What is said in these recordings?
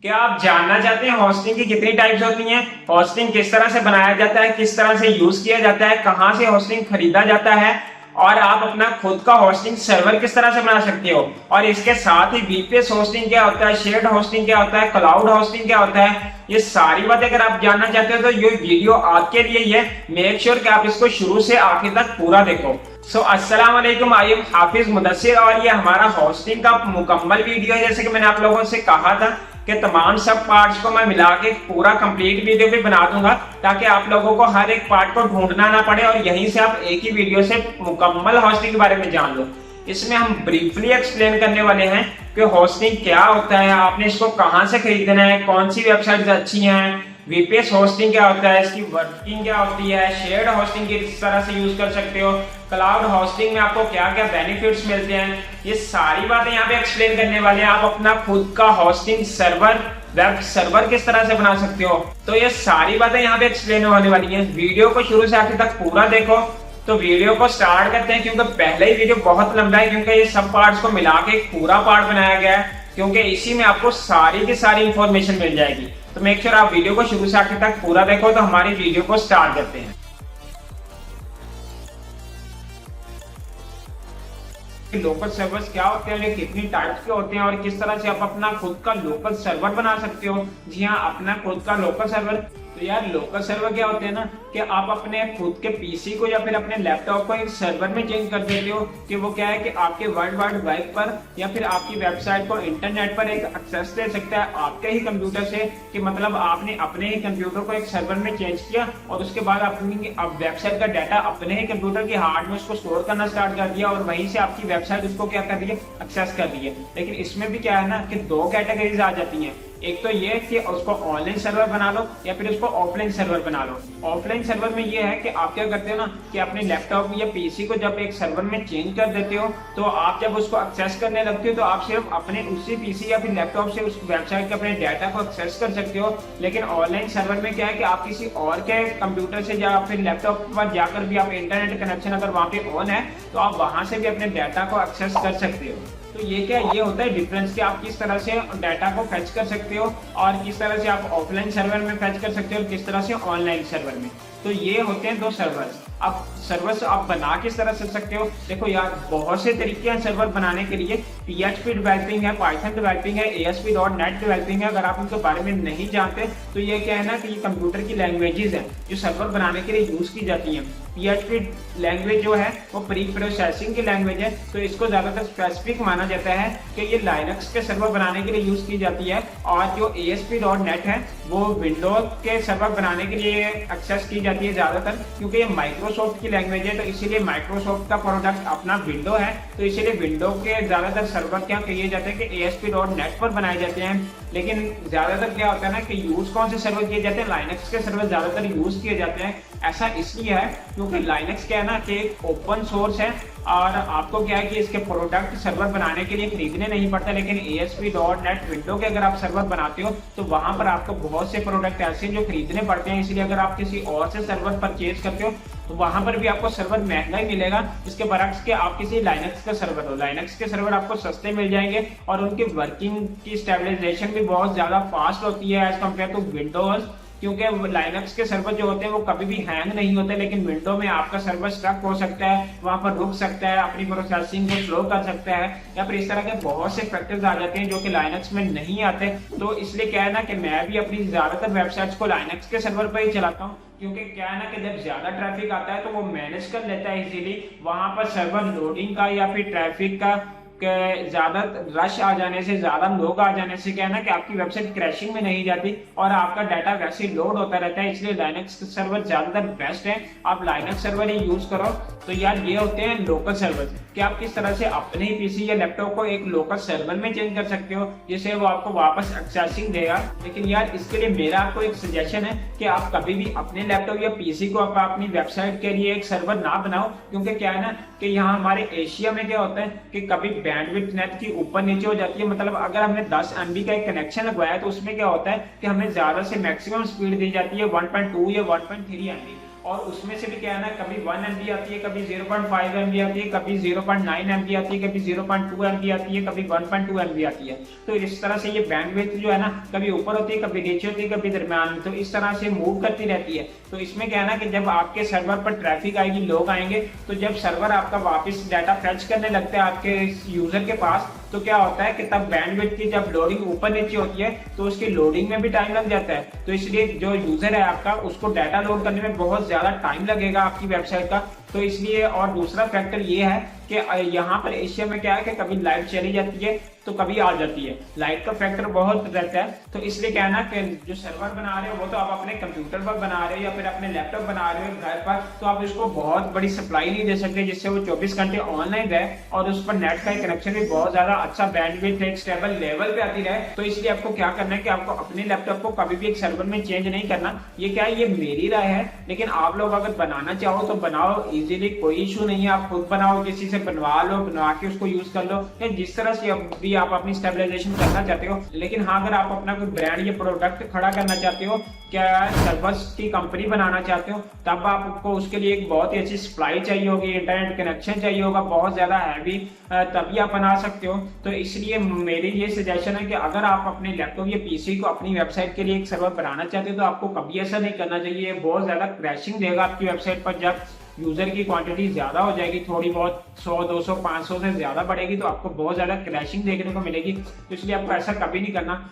क्या आप जानना चाहते हैं होस्टिंग की कितनी टाइप्स होती हैं, होस्टिंग किस तरह से बनाया जाता है, किस तरह से यूज किया जाता है, कहां से होस्टिंग खरीदा जाता है और आप अपना खुद का होस्टिंग सर्वर किस तरह से बना सकते हो। और इसके साथ ही वीपीएस होस्टिंग क्या होता है, शेयर्ड होस्टिंग क्या होता है, क्लाउड होस्टिंग क्या होता है, ये सारी बातें अगर आप जानना चाहते हो तो ये वीडियो आपके लिए ही है। मेक श्योर कि आप इसको शुरू से आखिर तक पूरा देखो। अस्सलाम वालेकुम, आई एम हाफिज मुदस्सिर और ये हमारा होस्टिंग का मुकम्मल वीडियो है। जैसे कि मैंने आप लोगों से कहा था कि तमाम सब पार्ट्स को मैं मिला के पूरा कंप्लीट वीडियो भी बना दूंगा ताकि आप लोगों को हर एक पार्ट को ढूंढना ना पड़े और यहीं से आप एक ही वीडियो से मुकम्मल होस्टिंग के बारे में जान लो। इसमें हम ब्रीफली एक्सप्लेन करने वाले हैं कि होस्टिंग क्या होता है, आपने इसको कहां से खरीदना है, कौन सी वेबसाइट अच्छी हैं, वीपीएस होस्टिंग क्या होता है, इसकी वर्किंग क्या होती है, शेयर्ड होस्टिंग किस तरह से यूज कर सकते हो, क्लाउड होस्टिंग में आपको क्या क्या बेनिफिट्स मिलते हैं, ये सारी बातें यहाँ पे एक्सप्लेन करने वाले हैं। आप अपना खुद का होस्टिंग सर्वर, वेब सर्वर किस तरह से बना सकते हो, तो ये सारी बातें यहाँ पे एक्सप्लेन होने वाली हैं। वीडियो को शुरू से आखिर तक पूरा देखो। तो वीडियो को स्टार्ट करते हैं क्योंकि पहले ही वीडियो बहुत लंबा है, क्योंकि ये सब पार्ट्स को मिला के एक पूरा पार्ट बनाया गया है, क्योंकि इसी में आपको सारी की सारी इंफॉर्मेशन मिल जाएगी। तो मेक श्योर आप वीडियो को शुरू से आखिर तक पूरा देखो। तो हमारी वीडियो को स्टार्ट करते हैं। लोकल सर्वर्स क्या होते हैं, कितनी टाइप्स के होते हैं और किस तरह से आप अपना खुद का लोकल सर्वर बना सकते हो। जी हाँ, अपना खुद का लोकल सर्वर। तो यार लोकल सर्वर क्या होते हैं ना कि आप अपने खुद के पीसी को या फिर अपने लैपटॉप को एक सर्वर में चेंज कर देते हो कि वो क्या है कि आपके वर्ल्ड वाइड वेब पर या फिर आपकी वेबसाइट को इंटरनेट पर एक एक्सेस दे सकता है आपके ही कंप्यूटर से। कि मतलब आपने अपने ही कंप्यूटर को एक सर्वर में चेंज किया और उसके बाद अपनी वेबसाइट का डाटा अपने ही कंप्यूटर की हार्ड में उसको स्टोर करना स्टार्ट कर दिया और वहीं से आपकी वेबसाइट उसको क्या कर रही है, एक्सेस कर रही है। लेकिन इसमें भी क्या है ना कि दो कैटेगरीज आ जाती हैं। एक तो ये कि उसको ऑनलाइन सर्वर बना लो या फिर उसको ऑफलाइन सर्वर बना लो। ऑफलाइन सर्वर में ये है कि आप क्या करते हो ना कि अपने लैपटॉप या पीसी को जब एक सर्वर में चेंज कर देते हो तो आप जब उसको एक्सेस करने लगते हो तो आप सिर्फ अपने उसी पीसी या फिर लैपटॉप से उस वेबसाइट के अपने डाटा को एक्सेस कर सकते हो। लेकिन ऑनलाइन सर्वर में क्या है कि आप किसी और के कंप्यूटर से या फिर लैपटॉप पर जाकर भी आप इंटरनेट कनेक्शन अगर वहां पे ऑन है तो आप वहां से भी अपने डाटा को एक्सेस कर सकते हो। तो ये क्या ये होता है डिफरेंस कि आप किस तरह से डाटा को फैच कर सकते हो और किस तरह से आप ऑफलाइन सर्वर में फैच कर सकते हो और किस तरह से ऑनलाइन सर्वर में। तो ये होते हैं दो सर्वर्स। अब सर्वर्स आप बना किस तरह से सकते हो, देखो यार बहुत से तरीके हैं सर्वर बनाने के लिए। PHP डेवलपिंग है, पाइथन डेवलपिंग है, ASP.NET डेवलपिंग है। अगर आप उनके बारे में नहीं जानते तो ये क्या है ना कि ये कंप्यूटर की लैंग्वेजेस हैं जो सर्वर बनाने के लिए यूज की जाती हैं। PHP लैंग्वेज जो है वो प्री प्रोसेसिंग की लैंग्वेज है, तो इसको ज्यादातर स्पेसिफिक माना जाता है कि ये लाइनक्स के सर्वर बनाने के लिए यूज की जाती है। और जो ASP.NET है वो विंडोज के सर्वर बनाने के लिए एक्सेस की जाती है ज्यादातर, क्योंकि ये माइक्रोसॉफ्ट की लैंग्वेज है। तो इसीलिए माइक्रोसॉफ्ट का प्रोडक्ट अपना विंडो है, तो इसीलिए विंडो के ज्यादातर सर्वर क्या कहिए जाते हैं कि ASP.NET पर बनाए जाते हैं। लेकिन ज्यादातर क्या होता है ना कि यूज कौन से सर्वर किए जाते हैं, लाइनक्स के सर्वर ज्यादातर यूज किए जाते हैं। ऐसा इसलिए है क्योंकि लाइनक्स क्या है ना कि एक ओपन सोर्स है और आपको क्या है कि इसके प्रोडक्ट सर्वर बनाने के लिए खरीदने नहीं पड़ता। लेकिन ASP.NET विंडो के अगर आप सर्वर बनाते हो तो वहां पर आपको बहुत से प्रोडक्ट ऐसे हैं जो खरीदने पड़ते हैं। इसलिए अगर आप किसी और से सर्वर परचेज करते हो तो वहां पर भी आपको सर्वर महंगा ही मिलेगा। इसके बरक्स के आप किसी लाइनक्स का सर्वर हो, लाइनक्स के सर्वर आपको सस्ते मिल जाएंगे और उनकी वर्किंग की स्टेबलाइजेशन भी बहुत ज्यादा फास्ट होती है एज कम्पेयर टू विंडोज। क्योंकि लाइनक्स के सर्वर जो होते हैं वो कभी भी हैंग नहीं होते, लेकिन विंडो में आपका सर्वर स्टक हो सकता है, वहां पर रुक सकता है, अपनी प्रोसेसिंग को स्लो कर सकता है या फिर इस तरह के बहुत से फैक्टर्स आ जाते हैं जो कि लाइनक्स में नहीं आते। तो इसलिए क्या है ना कि मैं भी अपनी ज्यादातर वेबसाइट्स को लाइनक्स के सर्वर पर ही चलाता हूँ, क्योंकि क्या है ना कि जब ज्यादा ट्रैफिक आता है तो वो मैनेज कर लेता है इजीली। वहां पर सर्वर लोडिंग का या फिर ट्रैफिक का ज्यादा रश आ जाने से, ज्यादा लोग आ जाने से क्या है ना कि आपकी वेबसाइट क्रैशिंग में नहीं जाती और आपका डाटा वैसे ही लोड होता रहता है। इसलिए लाइनक्स सर्वर ज्यादातर बेस्ट है, आप लाइनक्स सर्वर ही यूज करो। तो यार ये होते हैं लोकल सर्वर कि आप किस तरह से अपने ही पीसी या लैपटॉप को एक लोकल सर्वर में चेंज कर सकते हो जिससे वो आपको वापस एक्सेसिंग देगा। लेकिन यार इसके लिए मेरा आपको एक सजेशन है कि आप कभी भी अपने लैपटॉप या पीसी को आप अपनी वेबसाइट के लिए एक सर्वर ना बनाओ, क्योंकि क्या है ना कि यहाँ हमारे एशिया में क्या होता है कि कभी बैंडविड्थ नेट की ऊपर नीचे हो जाती है। मतलब अगर हमने 10 MB का एक कनेक्शन लगवाया है तो उसमें क्या होता है कि हमें ज्यादा से मैक्सिमम स्पीड दी जाती है 1.2 या 1.3 MB और उसमें से भी क्या है ना, कभी 1 MB आती है, कभी 0.5 MB आती है, कभी 0.9 MB आती है, कभी 0.2 MB आती है, कभी 1.2 MB आती है। तो इस तरह से ये बैंडविड्थ जो है ना, कभी ऊपर होती है, कभी नीचे होती है, कभी दरमियान में, तो इस तरह से मूव करती रहती है। तो इसमें क्या है ना कि जब आपके सर्वर पर ट्रैफिक आएगी, लोग आएंगे, तो जब सर्वर आपका वापस डाटा फेच करने लगता है आपके यूजर के पास, तो क्या होता है कि तब बैंडविड्थ की जब लोडिंग ऊपर नीचे होती है तो उसकी लोडिंग में भी टाइम लग जाता है। तो इसलिए जो यूजर है आपका, उसको डाटा लोड करने में बहुत ज्यादा टाइम लगेगा आपकी वेबसाइट का। तो इसलिए, और दूसरा फैक्टर ये है कि यहाँ पर एशिया में क्या है कि कभी लाइट चली जाती है तो कभी आ जाती है, लाइट का फैक्टर बहुत रहता है। तो इसलिए क्या है ना कि जो सर्वर बना रहे हो वो तो आप अपने कंप्यूटर पर बना रहे हो या फिर अपने लैपटॉप बना रहे हो घर पर, तो आप इसको बहुत बड़ी सप्लाई नहीं दे सकते जिससे वो 24 घंटे ऑनलाइन रहे और उस पर नेट का कनेक्शन भी बहुत ज्यादा अच्छा बैंडविड्थ एक स्टेबल लेवल पे आती रहे। तो इसलिए आपको क्या करना है कि आपको अपने लैपटॉप को कभी भी एक सर्वर में चेंज नहीं करना। ये क्या है, ये मेरी राय है, लेकिन आप लोग अगर बनाना चाहो तो बनाओ इजीली, कोई इशू नहीं है। आप खुद बनाओ, किसी से बनवा लो, बनवा के उसको यूज कर लो, या जिस तरह से भी आप अपनी स्टेबलाइजेशन करना चाहते हो। लेकिन हाँ, अगर आप अपना कोई ब्रांड या प्रोडक्ट खड़ा करना चाहते हो, क्या सर्वर्स की कंपनी बनाना चाहते हो, तब आपको उसके लिए एक बहुत ही अच्छी सप्लाई चाहिए होगी, इंटरनेट कनेक्शन चाहिए होगा बहुत ज्यादा हैवी, तभी आप बना सकते हो। तो इसलिए मेरी ये सजेशन है कि अगर आप अपने लैपटॉप या पीसी को अपनी वेबसाइट के लिए एक सर्वर बनाना चाहते हो तो आपको कभी ऐसा नहीं करना चाहिए। बहुत ज्यादा क्रैशिंग देगा आपकी वेबसाइट पर। जब यूजर की क्वांटिटी ज्यादा हो जाएगी, थोड़ी बहुत 100, 200, 500 से ज्यादा बढ़ेगी, तो आपको बहुत ज्यादा क्रैशिंग देखने को मिलेगी। तो इसलिए आपको ऐसा कभी नहीं करना।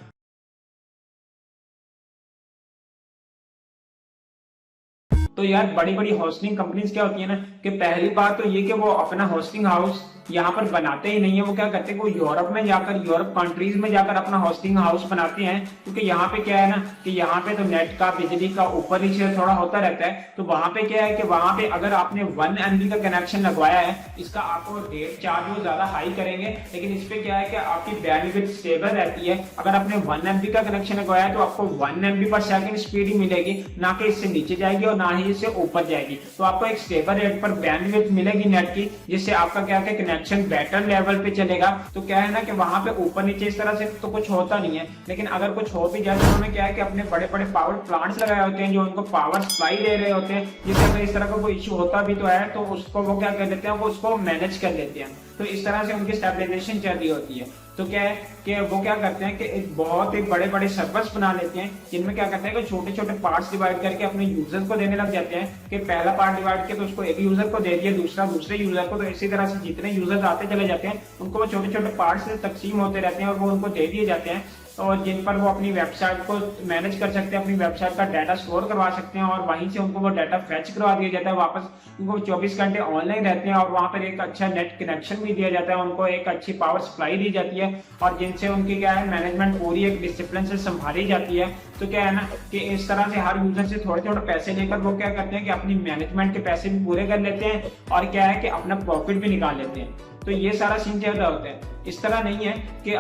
तो यार, बड़ी बड़ी होस्टिंग कंपनीज क्या होती है ना कि पहली बात तो ये कि वो अपना होस्टिंग हाउस यहाँ पर बनाते ही नहीं है। वो क्या करते हैं, वो यूरोप में जाकर, यूरोप कंट्रीज में जाकर अपना होस्टिंग हाउस बनाते हैं। क्योंकि यहाँ पे क्या है ना कि यहाँ पे तो नेट का, बिजली का ऊपर नीचे थोड़ा होता रहता है। तो वहां पे क्या है कि वहां पे अगर आपने 1 MB का कनेक्शन लगवाया है, इसका आपको रेट चार्ज वो ज्यादा हाई करेंगे, लेकिन इस पे क्या है कि आपकी बैंडविड्थ स्टेबल रहती है। अगर आपने 1 MB का कनेक्शन लगवाया है तो आपको 1 MB पर सेकंड स्पीड ही मिलेगी, ना कि इससे नीचे जाएगी और ना ही इससे ऊपर जाएगी। तो आपको एक स्टेबल रेट पर बैंडविड्थ मिलेगी नेट की, जिससे आपका क्या है, कनेक्शन बेटर लेवल पे चलेगा। तो क्या है ना कि वहां पे ऊपर नीचे इस तरह से तो कुछ होता नहीं है। लेकिन अगर कुछ हो भी जाए तो उन्होंने क्या है कि अपने बड़े बड़े पावर प्लांट्स लगाए होते हैं जो उनको पावर सप्लाई दे रहे होते हैं, जिससे अगर इस तरह का कोई इशू होता भी तो है तो उसको वो क्या कर लेते हैं, वो उसको मैनेज कर लेते हैं। तो इस तरह से उनकी स्टेबलाइजेशन चल रही होती है। तो क्या है कि वो क्या करते हैं कि एक बहुत ही बड़े बड़े सर्वर्स बना लेते हैं, जिनमें क्या करते हैं कि छोटे छोटे पार्ट्स डिवाइड करके अपने यूजर्स को देने लग जाते हैं कि पहला पार्ट डिवाइड किया तो उसको एक यूजर को दे दिया, दूसरा दूसरे यूजर को। तो इसी तरह से जितने यूजर्स आते चले जाते हैं उनको वो छोटे छोटे पार्ट्स से तकसीम होते रहते हैं और वो उनको दे दिए जाते हैं, और जिन पर वो अपनी वेबसाइट को मैनेज कर सकते हैं, अपनी वेबसाइट का डाटा स्टोर करवा सकते हैं, और वहीं से उनको वो डाटा फेच करवा दिया जाता है वापस। उनको 24 घंटे ऑनलाइन रहते हैं और वहां पर एक अच्छा नेट कनेक्शन भी दिया जाता है, उनको एक अच्छी पावर सप्लाई दी जाती है, और जिनसे उनकी क्या है, मैनेजमेंट पूरी एक डिसिप्लिन से संभाली जाती है। तो क्या है ना कि इस तरह से हर यूजर से थोड़े थोड़े पैसे लेकर वो क्या करते हैं कि अपनी मैनेजमेंट के पैसे भी पूरे कर लेते हैं, और क्या है कि अपना प्रॉफिट भी निकाल लेते हैं। तो ये सारा सीन ज्यादा होता है। इस तरह नहीं है कि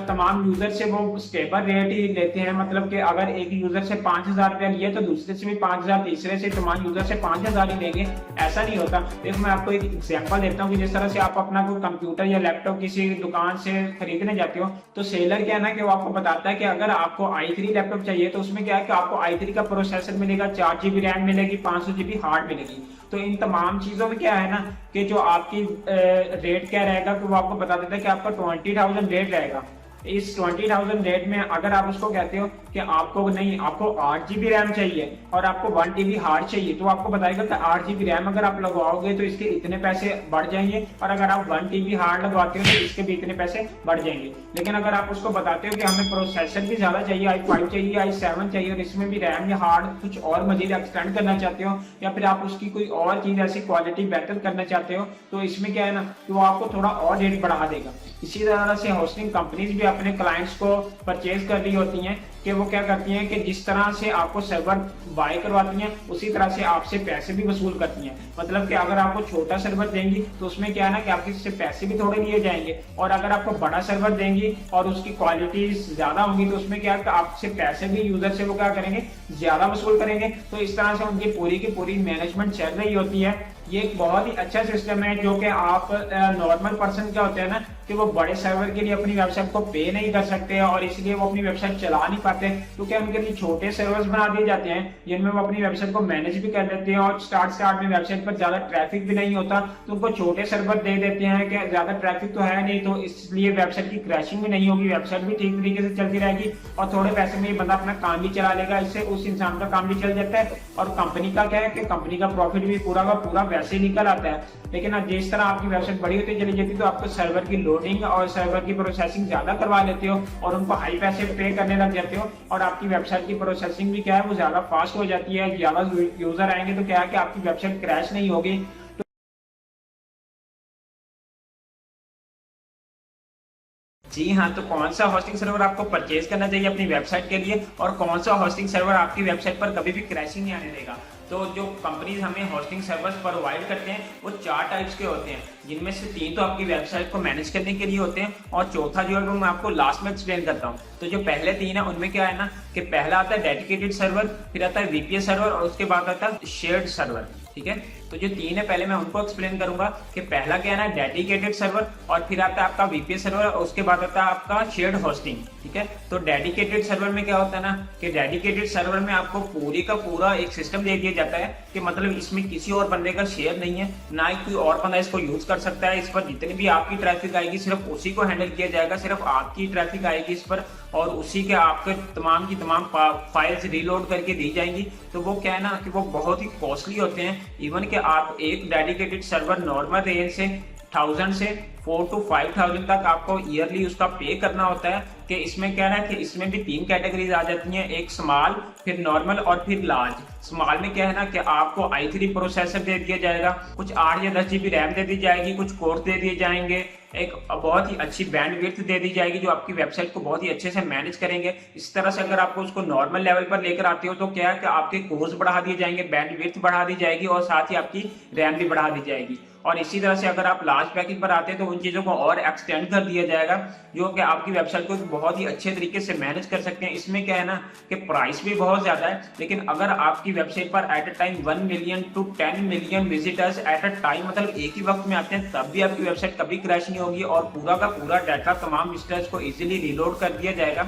तमाम यूजर से वो स्टेबल रेट ही लेते हैं, मतलब कि अगर एक यूजर से 5,000 रुपया लिए तो दूसरे से भी 5,000, तीसरे से, तमाम यूजर से 5,000 ही लेंगे, ऐसा नहीं होता। देखो मैं आपको एक एग्जांपल देता हूँ कि जिस तरह से आप अपना कोई कंप्यूटर या लैपटॉप किसी दुकान से खरीदने जाते हो, तो सेलर क्या है ना कि वो आपको बताता है कि अगर आपको i3 लैपटॉप चाहिए तो उसमें क्या है कि आपको i3 का प्रोसेसर मिलेगा, 4 GB रैम मिलेगी, 500 GB हार्ड मिलेगी। तो इन तमाम चीजों में क्या है ना कि जो आपकी रेट क्या रहेगा कि वो आपको बता देता है कि आपका 20,000 रेट रहेगा। इस 20,000 रेट में अगर आप उसको कहते हो कि आपको नहीं, आपको 8 GB रैम चाहिए और आपको 1 TB हार्ड चाहिए, तो आपको बताएगा कि 8 GB रैम अगर आप लगवाओगे तो इसके इतने पैसे बढ़ जाएंगे, और अगर आप 1 TB हार्ड लगवाते हो तो इसके भी इतने पैसे बढ़ जाएंगे। लेकिन अगर आप उसको बताते हो कि हमें प्रोसेसर भी ज्यादा चाहिए, i5 चाहिए, i7 चाहिए, और इसमें भी रैम या हार्ड कुछ और मजीद एक्सटेंड करना चाहते हो, या फिर आप उसकी कोई और चीज ऐसी क्वालिटी बेहतर करना चाहते हो, तो इसमें क्या है ना कि वो आपको थोड़ा और रेट बढ़ा देगा। इसी तरह से होस्टिंग कंपनीज भी अपने क्लाइंट्स को परचेज कर रही होती हैं कि वो क्या करती हैं कि जिस तरह से आपको सर्वर बाय करवाती हैं उसी तरह से आपसे पैसे भी वसूल करती हैं। मतलब कि अगर आपको छोटा सर्वर देंगी तो उसमें क्या है ना कि आपके से पैसे भी थोड़े लिए जाएंगे, और अगर आपको बड़ा सर्वर देंगी और उसकी क्वालिटी ज्यादा होगी तो उसमें क्या है कि आपसे पैसे भी यूजर से वो क्या करेंगे, ज्यादा वसूल करेंगे। तो इस तरह से उनकी पूरी की पूरी मैनेजमेंट चल रही होती है। ये एक बहुत ही अच्छा सिस्टम है जो कि आप नॉर्मल पर्सन क्या होते हैं ना कि वो बड़े सर्वर के लिए अपनी वेबसाइट को पे नहीं कर सकते और इसलिए वो अपनी वेबसाइट चला नहीं पाते, क्योंकि उनके लिए छोटे सर्वर्स बना दिए जाते हैं जिनमें वो अपनी वेबसाइट को मैनेज भी कर लेते हैं और स्टार्ट में वेबसाइट पर ज्यादा ट्रैफिक भी नहीं होता तो उनको छोटे सर्वर दे देते हैं कि ज्यादा ट्रैफिक तो है नहीं, तो इसलिए वेबसाइट की क्रैशिंग भी नहीं होगी, वेबसाइट भी ठीक तरीके से चलती रहेगी और थोड़े पैसे में ये बंदा अपना काम भी चला लेगा। इससे उस इंसान का काम भी चल जाता है और कंपनी का क्या है कि कंपनी का प्रॉफिट भी पूरा का पूरा वैसे ही निकल आता है। लेकिन जिस तरह आपकी वेबसाइट बड़ी होती चली जाती है तो आपको सर्वर की लोडिंग और सर्वर की प्रोसेसिंग ज्यादा करवा लेते हो और उनको हाई पैसे पे करने लग जाते हो और आपकी वेबसाइट की प्रोसेसिंग भी क्या है वो ज्यादा फास्ट हो जाती है, ज्यादा यूजर आएंगे तो क्या है कि आपकी वेबसाइट क्रैश नहीं होगी। जी हाँ, तो कौन सा होस्टिंग सर्वर आपको परचेज करना चाहिए अपनी वेबसाइट के लिए और कौन सा होस्टिंग सर्वर आपकी वेबसाइट पर कभी भी क्रैशिंग नहीं आने देगा। तो जो कंपनीज हमें होस्टिंग सर्वर्स प्रोवाइड करते हैं वो 4 टाइप्स के होते हैं, जिनमें से 3 तो आपकी वेबसाइट को मैनेज करने के लिए होते हैं और चौथा जो है वो मैं आपको लास्ट में एक्सप्लेन करता हूँ। तो जो पहले 3 है उनमें क्या है ना कि पहला आता है डेडिकेटेड सर्वर, फिर आता है वीपीएस सर्वर और उसके बाद आता है शेयर्ड सर्वर। ठीक है, तो जो 3 है पहले मैं उनको एक्सप्लेन करूंगा कि पहला क्या है ना डेडिकेटेड सर्वर और फिर आता है आपका वीपीएस सर्वर और उसके बाद आता है आपका शेयर्ड होस्टिंग। ठीक है, तो डेडिकेटेड सर्वर में क्या होता है ना कि डेडिकेटेड सर्वर में आपको पूरी का पूरा एक सिस्टम दे दिया जाता है कि मतलब इसमें किसी और बंदे का शेयर नहीं है, ना ही कोई और बंदा इसको यूज कर सकता है। इस पर जितनी भी आपकी ट्रैफिक आएगी सिर्फ उसी को हैंडल किया जाएगा, सिर्फ आपकी ट्रैफिक आएगी इस पर और उसी के आपके तमाम की तमाम फाइल्स रीलोड करके दी जाएंगी। तो वो क्या है ना कि वो बहुत ही कॉस्टली होते हैं। इवन कि आप एक डेडिकेटेड सर्वर नॉर्मल रेंज से 1000 से 4 to 5000 तक आपको ईयरली उसका पे करना होता है। कि इसमें क्या है कि इसमें भी 3 कैटेगरीज आ जाती हैं, एक स्मॉल, फिर नॉर्मल और फिर लार्ज। स्मॉल में क्या है ना कि आपको i3 प्रोसेसर दे दिया जाएगा, कुछ 8 या 10 GB रैम दे दी जाएगी, कुछ कोर्स दे दिए जाएंगे, एक बहुत ही अच्छी बैंडविड्थ दे दी जाएगी जो आपकी वेबसाइट को बहुत ही अच्छे से मैनेज करेंगे। इस तरह से अगर आपको उसको नॉर्मल लेवल पर लेकर आते हो तो क्या है कि आपके कोर्स बढ़ा दिए जाएंगे, बैंडविड्थ बढ़ा दी जाएगी और साथ ही आपकी रैम भी बढ़ा दी जाएगी। और इसी तरह से अगर आप लार्ज पैकेज पर आते हैं तो उन चीजों को और एक्सटेंड कर दिया जाएगा जो कि आपकी वेबसाइट को बहुत ही अच्छे तरीके से मैनेज कर सकते हैं। इसमें क्या है ना कि प्राइस भी बहुत ज्यादा है, लेकिन अगर आपकी वेबसाइट पर at a time 1 million to 10 million visitors at a time मतलब एक ही वक्त में आते हैं तब भी आपकी वेबसाइट कभी क्रैश नहीं होगी और पूरा का पूरा डाटा तमाम विजिटर्स को इजीली रिलोड कर दिया जाएगा।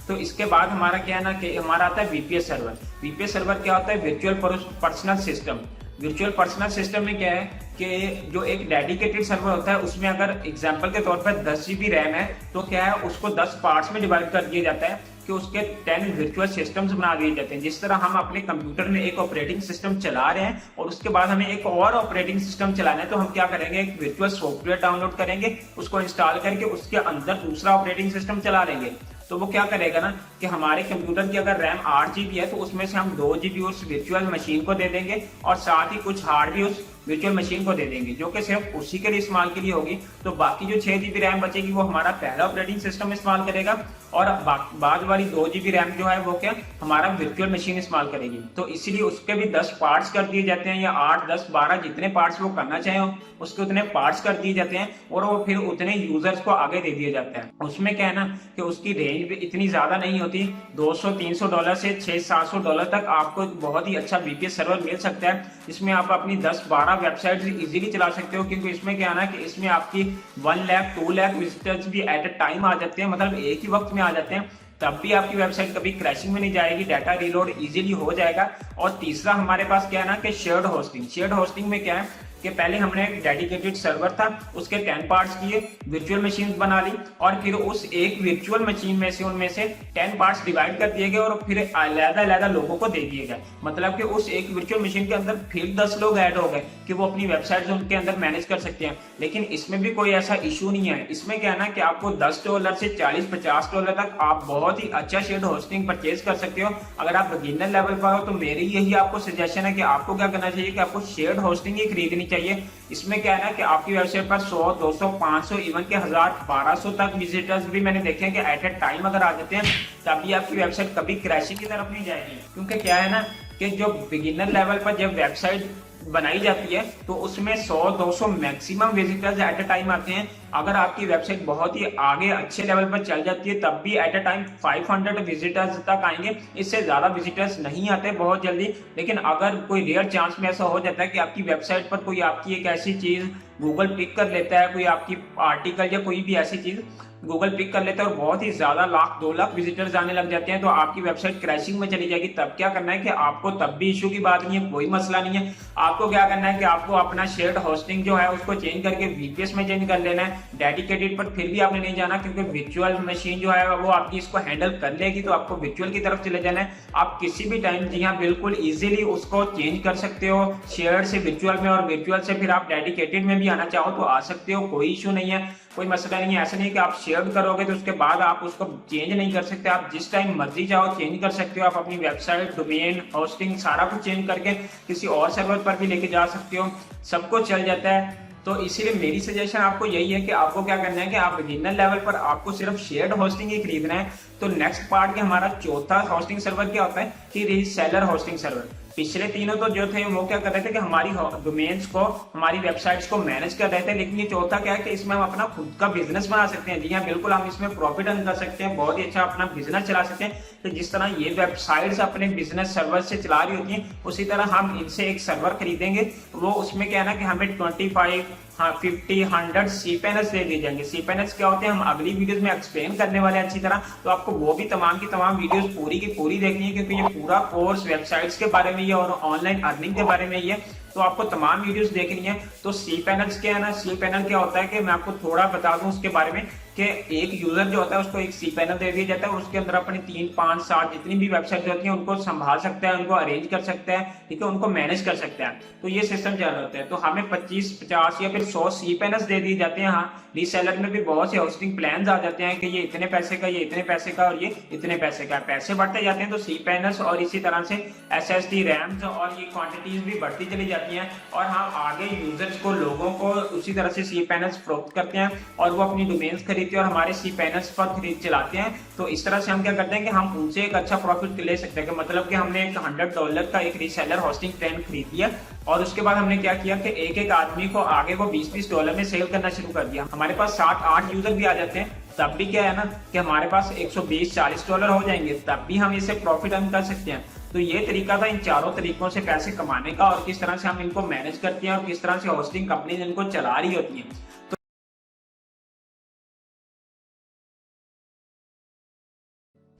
तो इसके बाद हमारा क्या है ना कि हमारा आता है वीपीएस सर्वर। वीपीएस सर्वर क्या होता है? Virtual personal system. Virtual personal system में क्या है कि जो एक डेडिकेटेड सर्वर होता है उसमें अगर एग्जांपल के तौर पर 10 GB रैम है तो क्या है उसको 10 पार्ट्स में डिवाइड कर दिया जाता है कि उसके 10 वर्चुअल सिस्टम्स बना दिए जाते हैं। जिस तरह हम अपने कंप्यूटर में एक ऑपरेटिंग सिस्टम चला रहे हैं और उसके बाद हमें एक और ऑपरेटिंग सिस्टम चलाना है तो हम क्या करेंगे, एक वर्चुअल सॉफ्टवेयर डाउनलोड करेंगे, उसको इंस्टॉल करके उसके अंदर दूसरा ऑपरेटिंग सिस्टम चला लेंगे। तो वो क्या करेगा ना कि हमारे कंप्यूटर की अगर रैम 8 GB है तो उसमें से हम 2 GB उस वर्चुअल मशीन को दे देंगे और साथ ही कुछ हार्ड भी उस वर्चुअल मशीन को दे देंगे जो कि सिर्फ उसी के लिए इस्तेमाल के लिए होगी। तो बाकी जो 6 GB रैम बचेगी वो हमारा पहला ऑपरेटिंग सिस्टम इस्तेमाल करेगा और बाद वाली 2 GB रैम जो है वो क्या हमारा वर्चुअल मशीन इस्तेमाल करेगी। तो इसीलिए उसके भी 10 पार्ट्स कर दिए जाते हैं या 8, 10, 12 जितने पार्ट्स वो करना चाहे उसके उतने पार्ट्स कर दिए जाते हैं और वो फिर उतने यूजर्स को आगे दे दिया जाता है। उसमें क्या है ना कि उसकी रेंज भी इतनी ज्यादा नहीं होती, $200-300 से $600-700 तक आपको बहुत ही अच्छा वीपीएस सर्वर मिल सकता है। इसमें आप अपनी 10-12 वेबसाइट इजीली चला सकते हो क्योंकि इसमें क्या है ना कि इसमें आपकी 1 लाख 2 लाख विजिटर्स भी एट अ टाइम आ जाते हैं, मतलब एक ही वक्त में आ जाते हैं, तब भी आपकी वेबसाइट कभी क्रैशिंग में नहीं जाएगी, डाटा रीलोड इजीली हो जाएगा। और तीसरा हमारे पास क्या है ना कि शेयर्ड होस्टिंग। शेयर्ड होस्टिंग में क्या है कि पहले हमने एक डेडिकेटेड सर्वर था उसके 10 पार्ट्स किए, वर्चुअल मशीन बना ली और फिर उस एक वर्चुअल मशीन में से उनमें से 10 पार्ट्स डिवाइड कर दिए गए और फिर अलग-अलग लोगों को दे दिए गए। मतलब कि उस एक वर्चुअल मशीन के अंदर फिर 10 लोग ऐड हो गए कि वो अपनी वेबसाइट उनके अंदर मैनेज कर सकते हैं। लेकिन इसमें भी कोई ऐसा इशू नहीं है। इसमें क्या है ना कि आपको $10 से $40-50 तक आप बहुत ही अच्छा शेयर्ड होस्टिंग परचेज कर सकते हो। अगर आप बिगिनर लेवल पर हो तो मेरी यही आपको सजेशन है कि आपको क्या करना चाहिए कि आपको शेयर्ड होस्टिंग ही खरीदनी चाहिए। इसमें क्या है ना कि आपकी वेबसाइट पर 100, 200, 500 इवन के 1000, 1200 तक विजिटर्स भी मैंने देखे हैं कि एट ए टाइम अगर आ जाते हैं तभी आपकी वेबसाइट कभी क्रैशिंग की तरफ नहीं जाएगी। क्योंकि क्या है ना कि जो बिगिनर लेवल पर जब वेबसाइट बनाई जाती है तो उसमें 100-200 maximum visitors at a time आते हैं। अगर आपकी वेबसाइट बहुत ही आगे अच्छे लेवल पर चल जाती है तब भी एट अ टाइम 500 विजिटर्स तक आएंगे, इससे ज्यादा विजिटर्स नहीं आते बहुत जल्दी। लेकिन अगर कोई रेयर चांस में ऐसा हो जाता है कि आपकी वेबसाइट पर कोई आपकी एक ऐसी चीज गूगल पिक कर लेता है, कोई आपकी आर्टिकल या कोई भी ऐसी चीज गूगल पिक कर लेता है और बहुत ही ज्यादा 1 लाख 2 लाख विजिटर्स आने लग जाते हैं, तो आपकी वेबसाइट क्रैशिंग में चली जाएगी। तब क्या करना है कि आपको तब भी इशू की बात नहीं है, कोई मसला नहीं है। आपको क्या करना है कि आपको अपना शेयर्ड होस्टिंग जो है उसको चेंज करके वीपीएस में चेंज कर लेना है। डेडिकेटेड पर फिर भी आपने नहीं जाना, क्योंकि विर्चुअल मशीन जो है वो आपकी इसको हैंडल कर लेगी, तो आपको विर्चुअल की तरफ चले जाना है। आप किसी भी टाइम, जी हाँ, बिल्कुल इजीली उसको चेंज कर सकते हो, शेयर से विर्चुअल में, और विर्चुअल से फिर आप डेडिकेटेड में भी आना चाहो तो आ सकते हो, कोई इशू नहीं है, कोई मसला नहीं है। ऐसा नहीं कि आप शेयर करोगे तो उसके बाद आप उसको चेंज नहीं कर सकते, आप जिस टाइम मर्जी चाहो चेंज कर सकते हो। आप अपनी वेबसाइट, डोमेन, होस्टिंग सारा कुछ चेंज करके किसी और सर्वर पर भी लेके जा सकते हो, सब कुछ चल जाता है। तो इसीलिए मेरी सजेशन आपको यही है कि आपको क्या करना है कि आप बिगिनर लेवल पर आपको सिर्फ शेयर्ड होस्टिंग ही खरीदना है। तो नेक्स्ट पार्ट के हमारा चौथा होस्टिंग सर्वर क्या होता है कि रीसेलर होस्टिंग सर्वर। पिछले तीनों तो जो थे वो क्या कर रहे थे कि हमारी डोमेन्स को, हमारी वेबसाइट्स को मैनेज कर रहे थे, लेकिन ये चौथा क्या है कि इसमें हम अपना खुद का बिजनेस बना सकते हैं। जी हाँ, बिल्कुल, हम इसमें प्रॉफिट अर्न कर सकते हैं, बहुत ही अच्छा अपना बिजनेस चला सकते हैं। तो जिस तरह ये वेबसाइट्स अपने बिजनेस सर्वर से चला रही होती हैं, उसी तरह हम इनसे एक सर्वर खरीदेंगे। वो उसमें क्या है ना कि हमें 25, 50, 100 cPanels दे दिए जाएंगे। cPanels क्या होते हैं हम अगली वीडियोस में एक्सप्लेन करने वाले हैं अच्छी तरह, तो आपको वो भी तमाम की तमाम वीडियोस पूरी की पूरी देखनी है, क्योंकि ये पूरा कोर्स वेबसाइट्स के बारे में ही है और ऑनलाइन अर्निंग के बारे में ही है, तो आपको तमाम वीडियोस देखनी है। तो cPanels क्या है ना, cPanel क्या होता है कि मैं आपको थोड़ा बता दूं उसके बारे में कि एक यूजर जो होता है उसको एक cPanel दे दिया जाता है, और उसके अंदर अपनी 3, 5, 7 जितनी भी वेबसाइट होती है उनको संभाल सकता है, उनको अरेंज कर सकता है, ठीक है, उनको मैनेज कर सकता है। तो ये सिस्टम चल रहा होता है। तो हमें 25, 50 या फिर 100 cPanels दे दिए जाते हैं। हाँ, रीसेलर में भी बहुत से होस्टिंग प्लान आ जाते हैं कि ये इतने पैसे का, ये इतने पैसे का और ये इतने पैसे का, पैसे बढ़ते जाते हैं। तो cPanels और इसी तरह से SSD, रैम्स और ये क्वांटिटीज भी बढ़ती चली जाती हैं, और हम आगे यूजर्स को, लोगों को उसी तरह से cPanels फरोख्त करते हैं और वो अपनी डोमेन्स खरीदते हैं और हमारे cPanels पर खरीद चलाते हैं। तो इस तरह से हम क्या करते हैं कि हम उनसे एक अच्छा प्रॉफिट ले सकते हैं, कि मतलब कि हमने एक $100 का एक रीसेलर होस्टिंग प्लान खरीद लिया, और उसके बाद हमने क्या किया कि एक एक आदमी को आगे को $20 में सेल करना शुरू कर दिया। हमारे पास 7-8 यूजर भी आ जाते हैं, तब भी क्या है ना कि हमारे पास $120-40 हो जाएंगे, तब भी हम इससे प्रॉफिट अर्न कर सकते हैं। तो ये तरीका था इन चारों तरीकों से पैसे कमाने का, और किस तरह से हम इनको मैनेज करते हैं और किस तरह से होस्टिंग कंपनी इनको चला रही होती है। तो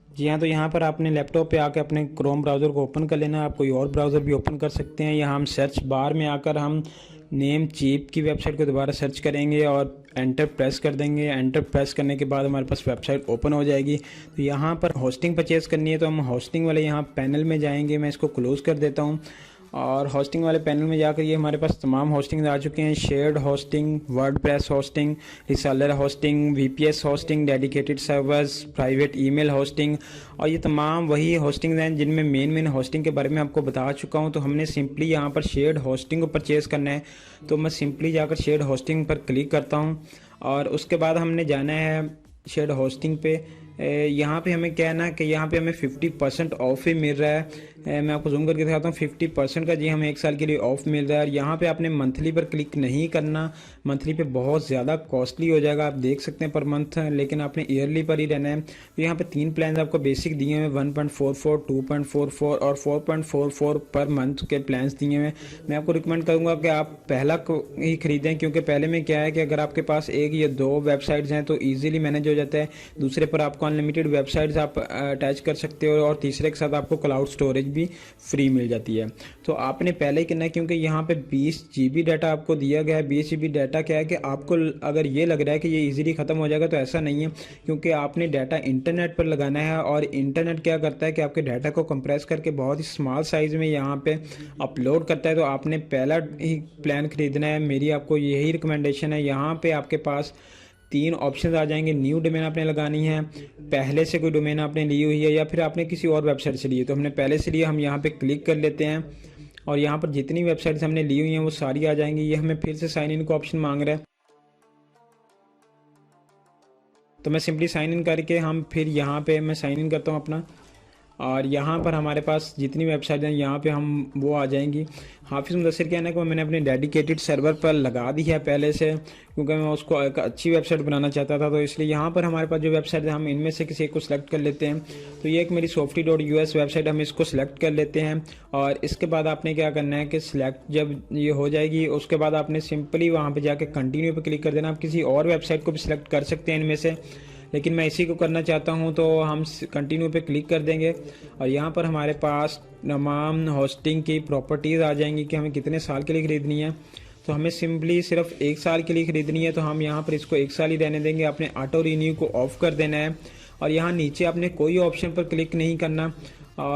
जी हाँ, तो यहाँ पर आपने लैपटॉप पे आकर अपने क्रोम ब्राउज़र को ओपन कर लेना। आप कोई और ब्राउज़र भी ओपन कर सकते हैं। यहाँ हम सर्च बार में आकर हम नेम चीप की वेबसाइट को दोबारा सर्च करेंगे और एंटर प्रेस कर देंगे। एंटर प्रेस करने के बाद हमारे पास वेबसाइट ओपन हो जाएगी। तो यहाँ पर होस्टिंग परचेज़ करनी है, तो हम होस्टिंग वाले यहाँ पैनल में जाएंगे। मैं इसको क्लोज़ कर देता हूँ, और होस्टिंग वाले पैनल में जाकर ये हमारे पास तमाम होस्टिंग आ चुके हैं। Shared hosting, WordPress hosting, reseller hosting, VPS hosting, dedicated servers, private email hosting, और ये तमाम वही होस्टिंग हैं जिनमें मेन होस्टिंग के बारे में आपको बता चुका हूँ। तो हमने सिंपली यहाँ पर शेयर्ड होस्टिंग को परचेज़ करना है, तो मैं सिंपली जाकर शेयर्ड होस्टिंग पर क्लिक करता हूँ, और उसके बाद हमने जाना है शेयर्ड होस्टिंग पे। यहाँ पे हमें क्या है ना कि यहाँ पे हमें 50% ऑफ ही मिल रहा है। मैं आपको जूम करके दिखाता हूँ। 50% का जी हमें 1 साल के लिए ऑफ मिल रहा है। और यहाँ पे आपने मंथली पर क्लिक नहीं करना, मंथली पे बहुत ज़्यादा कॉस्टली हो जाएगा, आप देख सकते हैं पर मंथ, लेकिन आपने ईयरली पर ही रहना है। तो यहाँ पे 3 प्लान आपको बेसिक दिए हुए हैं, 1.44, 2.44 और 4.44 पर मंथ के प्लान्स दिए हुए हैं। मैं आपको रिकमेंड करूँगा कि आप पहला को ही खरीदें, क्योंकि पहले में क्या है कि अगर आपके पास 1 या 2 वेबसाइट्स हैं तो ईजिली मैनेज हो जाता है। दूसरे पर आपको अनलिमिटेड वेबसाइट्स आप अटैच कर सकते हो, और तीसरे के साथ आपको क्लाउड स्टोरेज भी फ्री मिल जाती है। तो आपने पहले ही करना है, क्योंकि यहाँ पे 20 GB डाटा आपको दिया गया है। 20 GB डाटा क्या है कि आपको अगर ये लग रहा है कि ये इजीली ख़त्म हो जाएगा, तो ऐसा नहीं है, क्योंकि आपने डाटा इंटरनेट पर लगाना है, और इंटरनेट क्या करता है कि आपके डाटा को कंप्रेस करके बहुत ही स्मॉल साइज़ में यहाँ पे अपलोड करता है। तो आपने पहला ही प्लान खरीदना है, मेरी आपको यही रिकमेंडेशन है। यहाँ पे आपके पास 3 ऑप्शन आ जाएंगे। न्यू डोमेन आपने लगानी है, पहले से कोई डोमेन आपने ली हुई है, या फिर आपने किसी और वेबसाइट से ली है। तो हमने पहले से लिया, हम यहाँ पे क्लिक कर लेते हैं, और यहाँ पर जितनी वेबसाइट्स हमने ली हुई हैं वो सारी आ जाएंगी। ये हमें फिर से साइन इन का ऑप्शन मांग रहा है, तो मैं सिंपली साइन इन करके हम फिर यहाँ पे मैं साइन इन करता हूँ अपना, और यहाँ पर हमारे पास जितनी वेबसाइट हैं यहाँ पे हम वो आ जाएंगी। हाफिज़ मुदस्सिर क्या है ना कि मैंने अपने डेडिकेटेड सर्वर पर लगा दी है पहले से, क्योंकि मैं उसको एक अच्छी वेबसाइट बनाना चाहता था, तो इसलिए यहाँ पर हमारे पास जो वेबसाइट है हम इनमें से किसी एक को सिलेक्ट कर लेते हैं। तो ये एक मेरी softy.us वेबसाइट, हम इसको सिलेक्ट कर लेते हैं। और इसके बाद आपने क्या करना है कि सिलेक्ट जब ये हो जाएगी उसके बाद आपने सिंपली वहाँ पर जाके कंटिन्यू पर क्लिक कर देना। आप किसी और वेबसाइट को भी सिलेक्ट कर सकते हैं इनमें से, लेकिन मैं इसी को करना चाहता हूं, तो हम कंटिन्यू पे क्लिक कर देंगे। और यहाँ पर हमारे पास तमाम होस्टिंग की प्रॉपर्टीज़ आ जाएंगी कि हमें कितने साल के लिए ख़रीदनी है। तो हमें सिंपली सिर्फ 1 साल के लिए ख़रीदनी है, तो हम यहाँ पर इसको 1 साल ही रहने देंगे। आपने ऑटो रिन्यू को ऑफ़ कर देना है और यहाँ नीचे आपने कोई ऑप्शन पर क्लिक नहीं करना।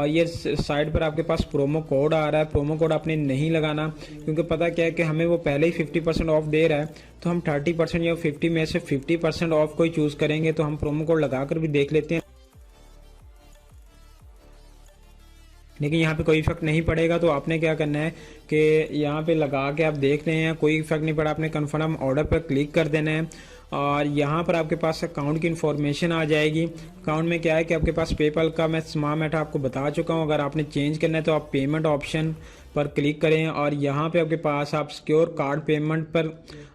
ये साइड पर आपके पास प्रोमो कोड आ रहा है, प्रोमो कोड आपने नहीं लगाना, क्योंकि पता क्या है कि हमें वो पहले ही 50% ऑफ दे रहा है, तो हम 30% या 50 में से 50% ऑफ को ही चूज़ करेंगे। तो हम प्रोमो कोड लगा कर भी देख लेते हैं, लेकिन यहाँ पे कोई इफेक्ट नहीं पड़ेगा। तो आपने क्या करना है कि यहाँ पे लगा के आप देख रहे हैं कोई इफेक्ट नहीं पड़ा, आपने कन्फर्म ऑर्डर पर क्लिक कर देना है। और यहाँ पर आपके पास अकाउंट की इन्फॉर्मेशन आ जाएगी। अकाउंट में क्या है कि आपके पास पेपल का मैं स्मार्ट मेथड आपको बता चुका हूँ। अगर आपने चेंज करना है तो आप पेमेंट ऑप्शन पर क्लिक करें और यहाँ पे आपके पास आप सिक्योर कार्ड पेमेंट पर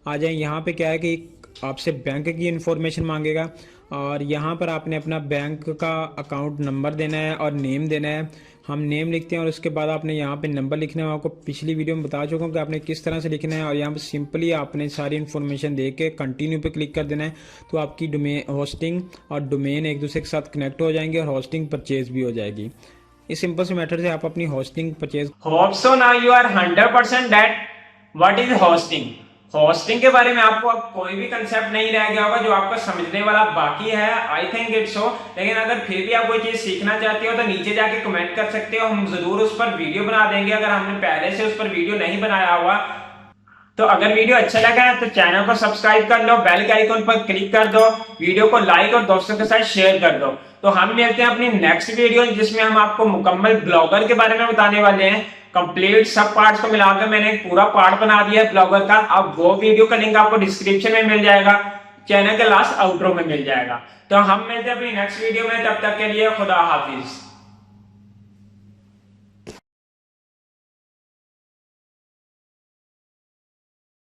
आ जाएं। यहाँ पे क्या है कि आपसे बैंक की इन्फॉर्मेशन मांगेगा और यहाँ पर आपने अपना बैंक का अकाउंट नंबर देना है और नेम देना है। हम नेम लिखते हैं और उसके बाद आपने यहाँ पे नंबर लिखना है। आपको पिछली वीडियो में बता चुका हूँ कि आपने किस तरह से लिखना है। और यहाँ पे सिंपली आपने सारी इन्फॉर्मेशन दे के कंटिन्यू पे क्लिक कर देना है। तो आपकी डोमेन होस्टिंग और डोमेन एक दूसरे के साथ कनेक्ट हो जाएंगे और होस्टिंग परचेज भी हो जाएगी। इस सिंपल से मेथड से आप अपनी hosting purchase. Hope so now you are 100% that what is hosting. Hosting के बारे में आपको अब कोई भी कंसेप्ट नहीं रह गया होगा जो आपको समझने वाला बाकी है। I think it's so. लेकिन अगर फिर भी आप कोई चीज सीखना चाहते हो तो नीचे जाके कमेंट कर सकते हो, हम जरूर उस पर वीडियो बना देंगे अगर हमने पहले से उस पर वीडियो नहीं बनाया हुआ। तो अगर वीडियो अच्छा लगा है तो चैनल को सब्सक्राइब कर लो, बेल के आइकन पर क्लिक कर दो, वीडियो को लाइक और दोस्तों के साथ शेयर कर दो। तो हम मिलते हैं अपनी नेक्स्ट वीडियो जिसमें हम आपको मुकम्मल ब्लॉगर के बारे में बताने वाले हैं। कंप्लीट सब पार्ट्स को मिलाकर मैंने एक पूरा पार्ट बना दिया है ब्लॉगर का। अब वो वीडियो का लिंक आपको डिस्क्रिप्शन में मिल जाएगा, चैनल के लास्ट आउटरो में मिल जाएगा। तो हम मिलते हैं अपनी नेक्स्ट वीडियो में, तब तक के लिए खुदा हाफिज।